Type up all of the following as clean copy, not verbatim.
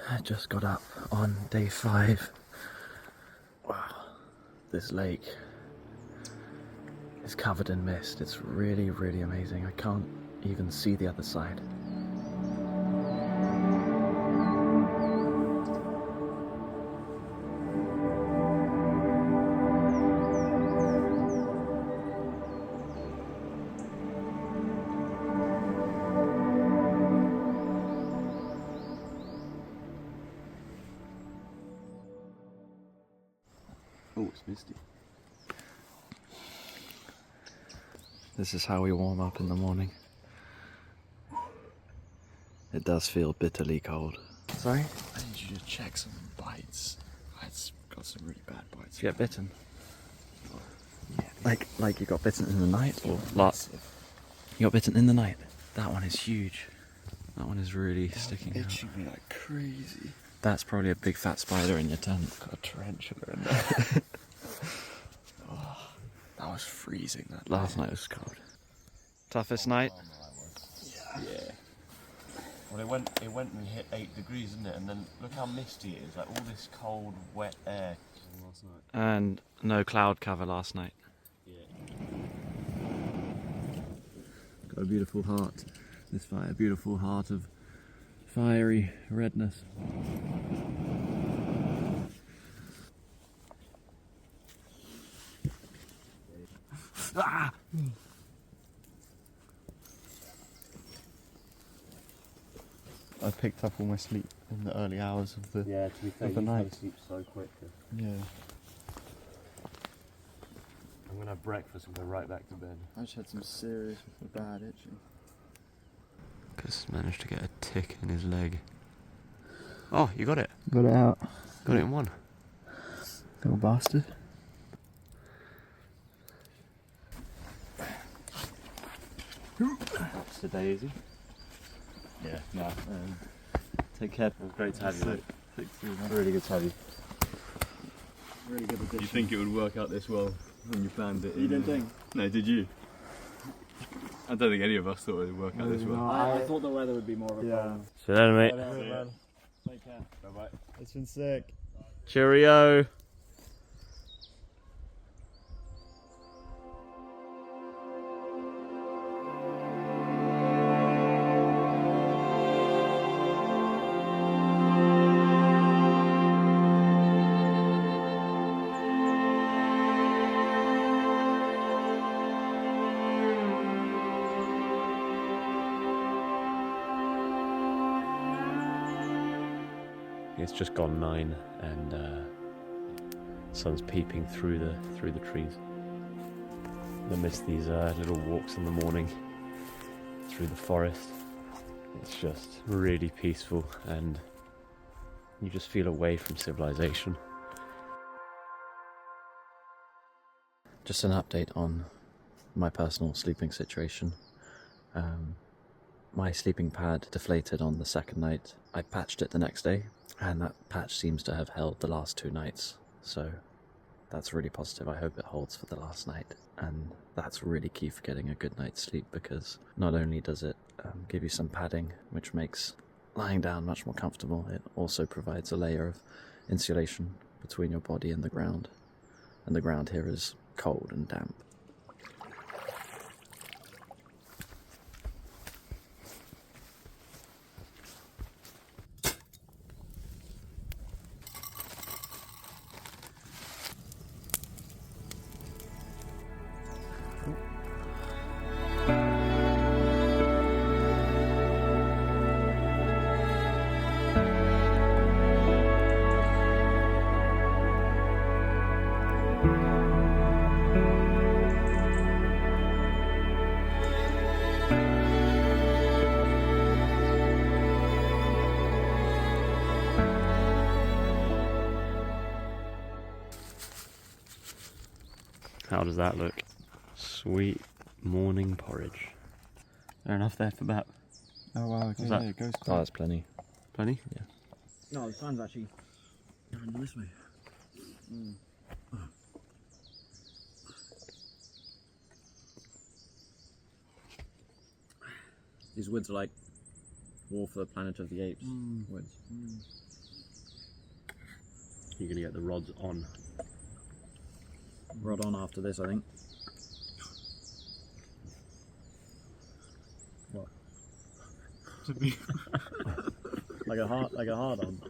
I just got up on day 5. Wow, this lake is covered in mist. It's really, really amazing. I can't even see the other side. Oh, it's misty. This is how we warm up in the morning. It does feel bitterly cold. Sorry? I need you to check some bites. It's got some really bad bites. Did you get bitten? Yeah. Like you got bitten in the night? Or last? You got bitten in the night? That one is huge. That one is really sticking out. Itching me like crazy. That's probably a big fat spider in your tent. Got a tarantula in there. Oh, that was freezing. That Last night was cold. Toughest night? Yeah. Well, it went and we hit 8 degrees, didn't it? And then look how misty it is. Like all this cold, wet air. Last night. And no cloud cover last night. Yeah. Got a beautiful heart. This fire, a beautiful heart of fiery redness. Ah! I picked up all my sleep in the early hours of the to be fair, of the night. Fell asleep so quick. Yeah. I'm gonna have breakfast and go right back to bed. I just had some serious bad itching. Cus managed to get a tick in his leg. Oh, you got it. Got it out. Got it in one. Little bastard. That's the daisy. Yeah, no. Take care. It was great to have you. Sick too, man. Really good to have you. Really good addition. You think it would work out this well when you planned it? You didn't think? No, did you? I don't think any of us thought it would work out this well. I thought the weather would be more of a problem. See you later, mate. Man. Take care. Bye bye. It's been sick. Cheerio. It's just gone 9 and sun's peeping through the trees. I miss these little walks in the morning through the forest. It's just really peaceful and you just feel away from civilization. Just an update on my personal sleeping situation. My sleeping pad deflated on the second night. I patched it the next day, and that patch seems to have held the last 2 nights. So that's really positive. I hope it holds for the last night. And that's really key for getting a good night's sleep, because not only does it give you some padding, which makes lying down much more comfortable, it also provides a layer of insulation between your body and the ground. And the ground here is cold and damp. How does that look? Sweet morning porridge. Fair enough there for about. Oh wow, okay, that- yeah, it goes Oh, that's plenty. Plenty? No, the sun's actually going this way. These woods are like War for the Planet of the Apes woods. You're gonna get the rods on. Rod on after this, I think. What? like a hard on.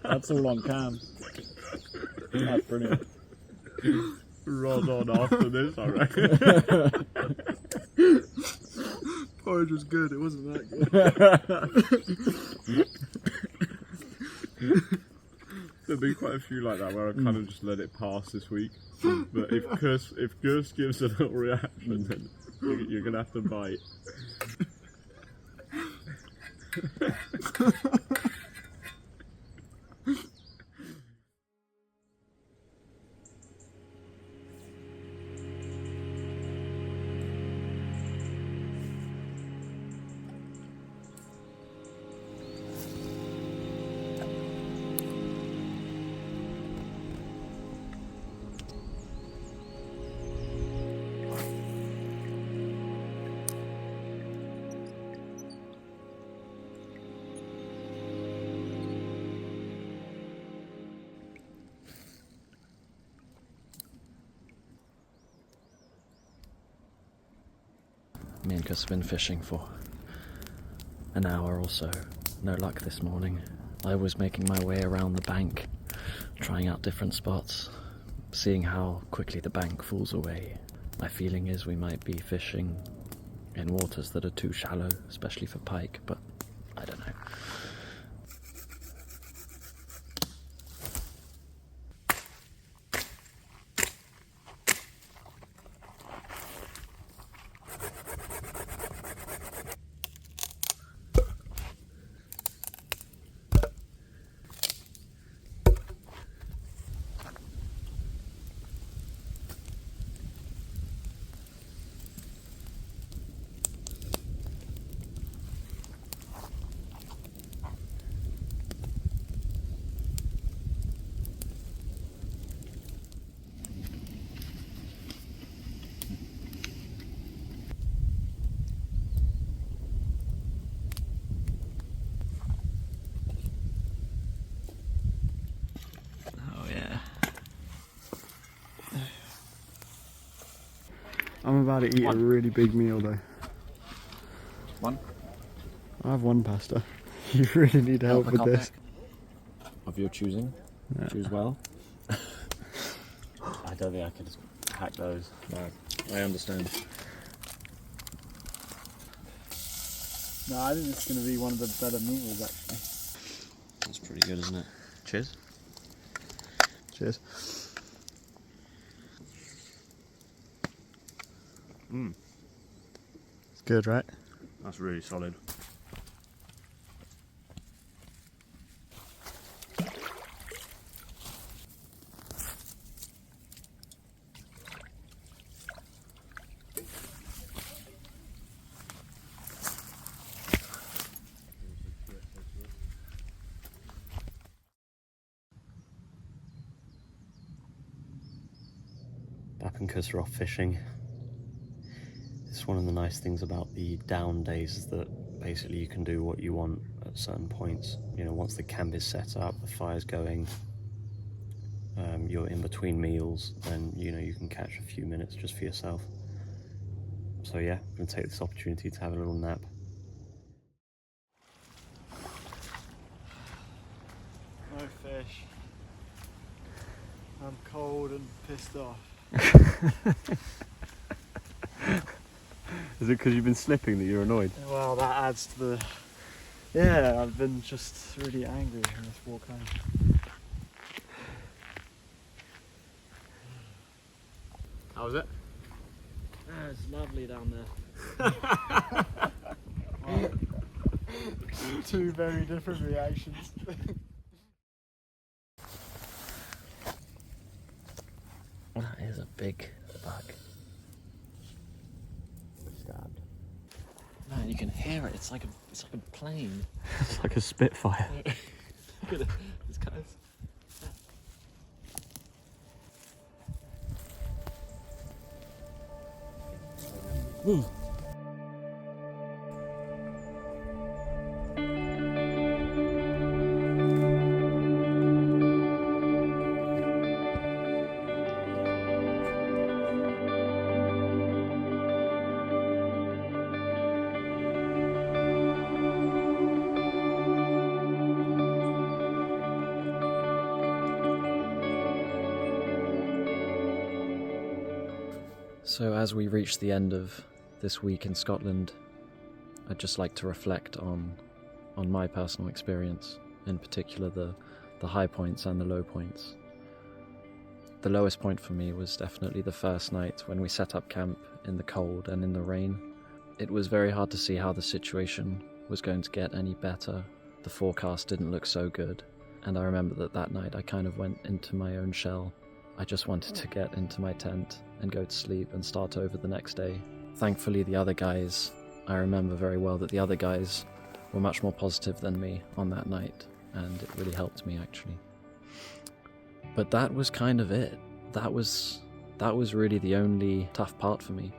That's all on cam. That's brilliant. Rod on after this, I reckon. Porridge was good, it wasn't that good. There've been quite a few like that where I kind of just let it pass this week. But if Gus gives a little reaction, then you're gonna have to bite. Me and Cus have been fishing for an hour or so. No luck this morning. I was making my way around the bank, trying out different spots, seeing how quickly the bank falls away. My feeling is we might be fishing in waters that are too shallow, especially for pike, but I don't know. I'm about to eat a really big meal though. One? I have one pasta. You really need help with this. Of your choosing. Yeah. Choose well. I don't think I could just hack those. No, I understand. No, I think it's going to be one of the better meals actually. That's pretty good, isn't it? Cheers. Cheers. It's good, right? That's really solid. Bap and Cus are off fishing. It's one of the nice things about the down days is that basically you can do what you want at certain points. You know, once the camp is set up, the fire's going, you're in between meals, then you know you can catch a few minutes just for yourself. So yeah, I'm gonna take this opportunity to have a little nap. No fish. I'm cold and pissed off. Is it because you've been slipping that you're annoyed? Well, that adds to the... Yeah, I've been just really angry on this walk home. How was it? It's lovely down there. Two very different reactions. big bug. Stabbed. Man, you can hear it. It's like a plane. It's like a Spitfire. Look at it. It's kind of... So as we reach the end of this week in Scotland, I'd just like to reflect on my personal experience, in particular the high points and the low points. The lowest point for me was definitely the first night when we set up camp in the cold and in the rain. It was very hard to see how the situation was going to get any better. The forecast didn't look so good, and I remember that night I kind of went into my own shell. I just wanted to get into my tent and go to sleep and start over the next day. Thankfully, I remember very well that the other guys were much more positive than me on that night, and it really helped me actually. But that was kind of it. That was really the only tough part for me.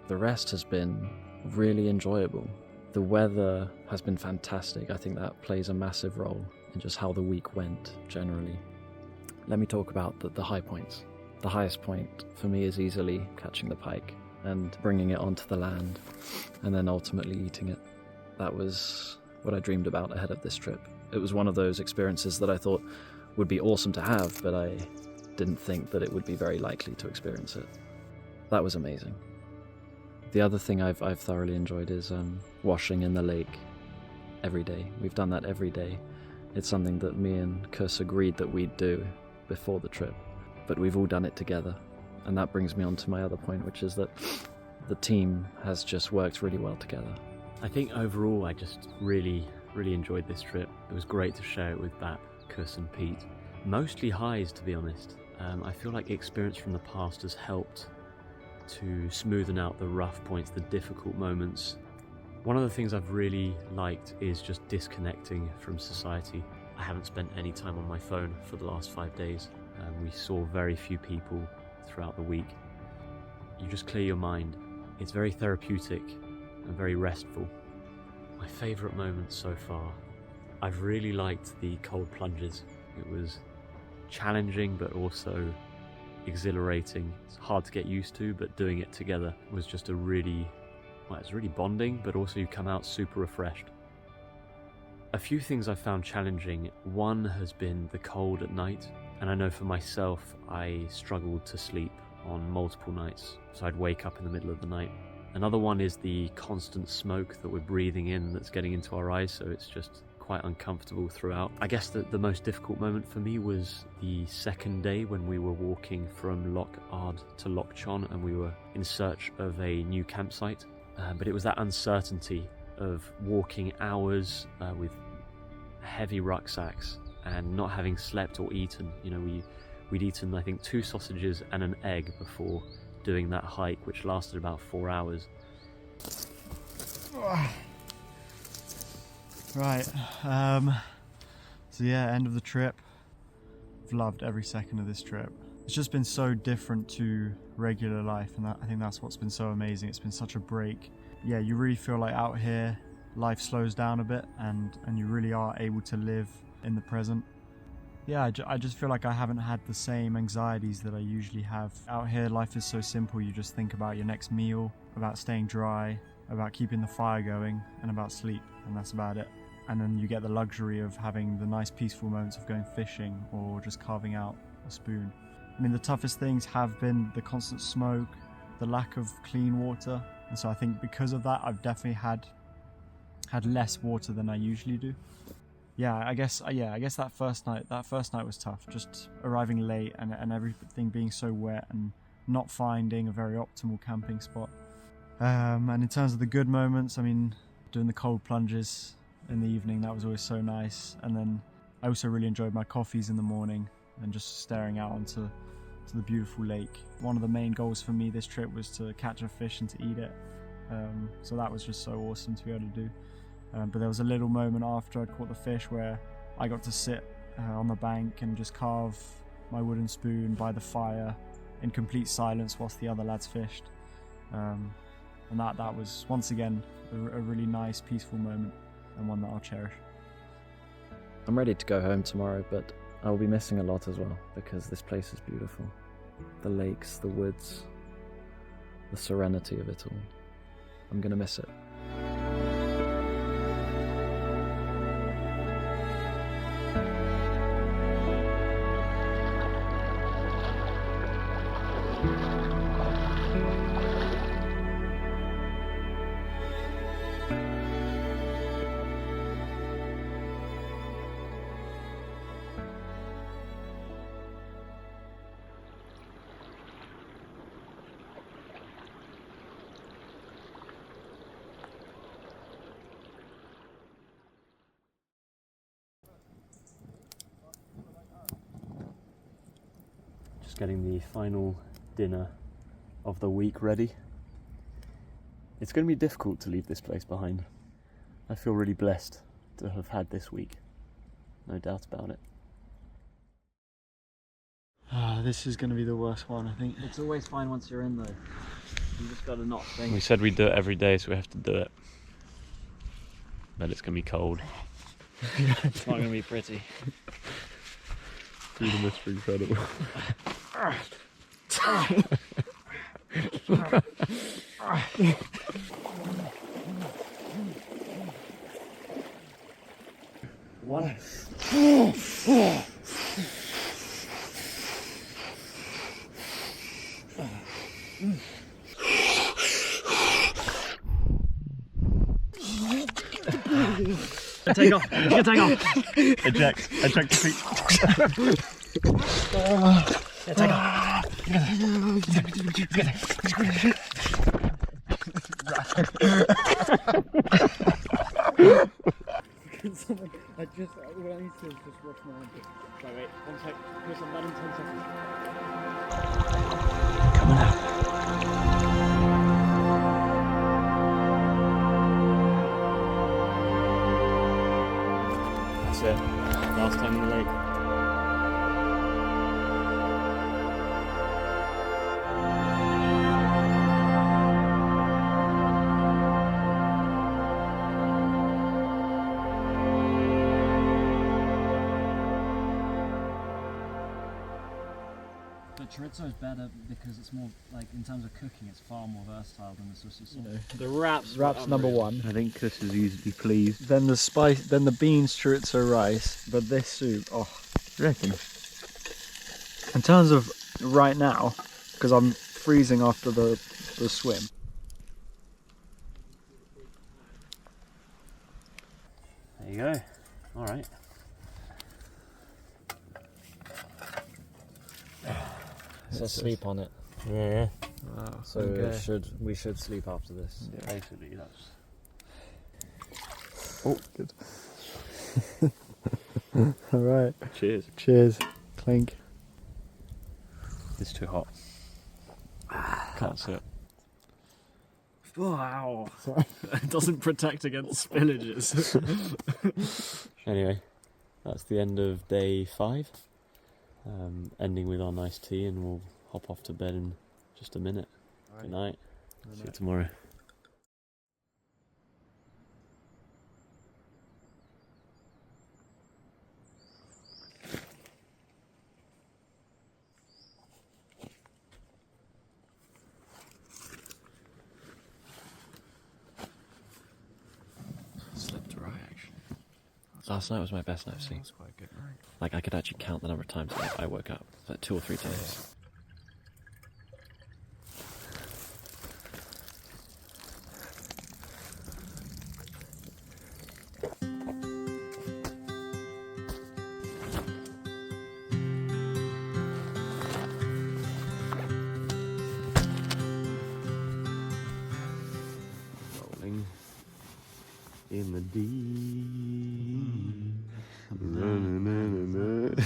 The rest has been really enjoyable. The weather has been fantastic. I think that plays a massive role in just how the week went generally. Let me talk about the high points. The highest point for me is easily catching the pike and bringing it onto the land and then ultimately eating it. That was what I dreamed about ahead of this trip. It was one of those experiences that I thought would be awesome to have, but I didn't think that it would be very likely to experience it. That was amazing. The other thing I've thoroughly enjoyed is washing in the lake every day. We've done that every day. It's something that me and Cus agreed that we'd do before the trip, but we've all done it together. And that brings me on to my other point, which is that the team has just worked really well together. I think overall I just really enjoyed this trip. It was great to share it with Bap, Cus and Pete. Mostly highs, to be honest. I feel like experience from the past has helped to smoothen out the rough points, the difficult moments. One of the things I've really liked is just disconnecting from society. I haven't spent any time on my phone for the last 5 days. We saw very few people throughout the week. You just clear your mind. It's very therapeutic and very restful. My favourite moment so far, I've really liked the cold plunges. It was challenging but also exhilarating. It's hard to get used to, but doing it together was just it's really bonding, but also you come out super refreshed. A few things I found challenging. One has been the cold at night, and I know for myself I struggled to sleep on multiple nights, so I'd wake up in the middle of the night. Another one is the constant smoke that we're breathing in that's getting into our eyes, so it's just quite uncomfortable throughout. I guess the most difficult moment for me was the second day when we were walking from Loch to Loch Chon, and we were in search of a new campsite. But it was that uncertainty of walking hours with heavy rucksacks and not having slept or eaten. You know, we'd eaten I think 2 sausages and an egg before doing that hike, which lasted about 4 hours. Right, so yeah, end of the trip. I've loved every second of this trip. It's just been so different to regular life, and I think that's what's been so amazing. It's been such a break. Yeah, you really feel like out here life slows down a bit, and you really are able to live in the present. Yeah, I just feel like I haven't had the same anxieties that I usually have. Out here life is so simple. You just think about your next meal, about staying dry, about keeping the fire going, and about sleep, and that's about it. And then you get the luxury of having the nice peaceful moments of going fishing or just carving out a spoon. I mean, the toughest things have been the constant smoke, the lack of clean water, and so I think because of that I've definitely had less water than I usually do. Yeah, I guess that first night was tough, just arriving late and everything being so wet and not finding a very optimal camping spot. And in terms of the good moments, I mean, doing the cold plunges in the evening, that was always so nice. And then I also really enjoyed my coffees in the morning and just staring out onto to the beautiful lake. One of the main goals for me this trip was to catch a fish and to eat it. So that was just so awesome to be able to do. But there was a little moment after I'd caught the fish where I got to sit on the bank and just carve my wooden spoon by the fire in complete silence whilst the other lads fished. And that was once again a really nice, peaceful moment, and one that I'll cherish. I'm ready to go home tomorrow, but I will be missing a lot as well, because this place is beautiful. The lakes, the woods, the serenity of it all. I'm gonna miss it. Just getting the final dinner of the week ready. It's going to be difficult to leave this place behind. I feel really blessed to have had this week. No doubt about it. This is going to be the worst one, I think. It's always fine once you're in, though. You just gotta not think. We said we'd do it every day, so we have to do it. But it's going to be cold. It's not gonna be pretty. Freedom is incredible. What? Take off. You can take off. Eject the feet. Yeah, take off. I just, all I need to do is just wash my armpit. Wait, 1 sec. Chris, I'm done in 10 seconds. Coming out. That's it. Last time in the lake. But chorizo is better because it's more, like, in terms of cooking, it's far more versatile than the saucy sauce. The wraps number one. I think Chris is easily pleased. Then the spice, then the beans, chorizo, rice. But this soup, oh. You reckon? In terms of right now, because I'm freezing after the swim. There you go. Alright. So sleep on it. Yeah. Wow. So we should sleep after this. Yeah. Basically, that's. Oh, good. All right. Cheers. Cheers. Clink. It's too hot. Can't sit. Wow. It doesn't protect against spillages. Anyway, that's the end of day 5. Ending with our nice tea, and we'll hop off to bed in just a minute. Right. Good night. See you tomorrow. Slept right, actually. Last night was my best night of sleep. That's quite a good night. Like, I could actually count the number of times I woke up. Like 2 or 3 times. Rolling in the deep. Na, na, na, na, na.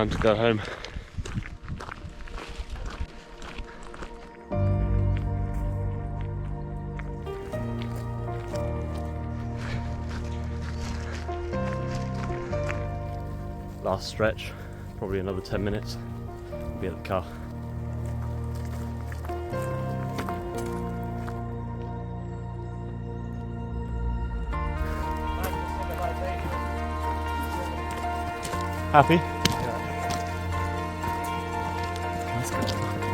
Time to go home. Last stretch, probably another 10 minutes. We'll be at the car. Happy? Let's go.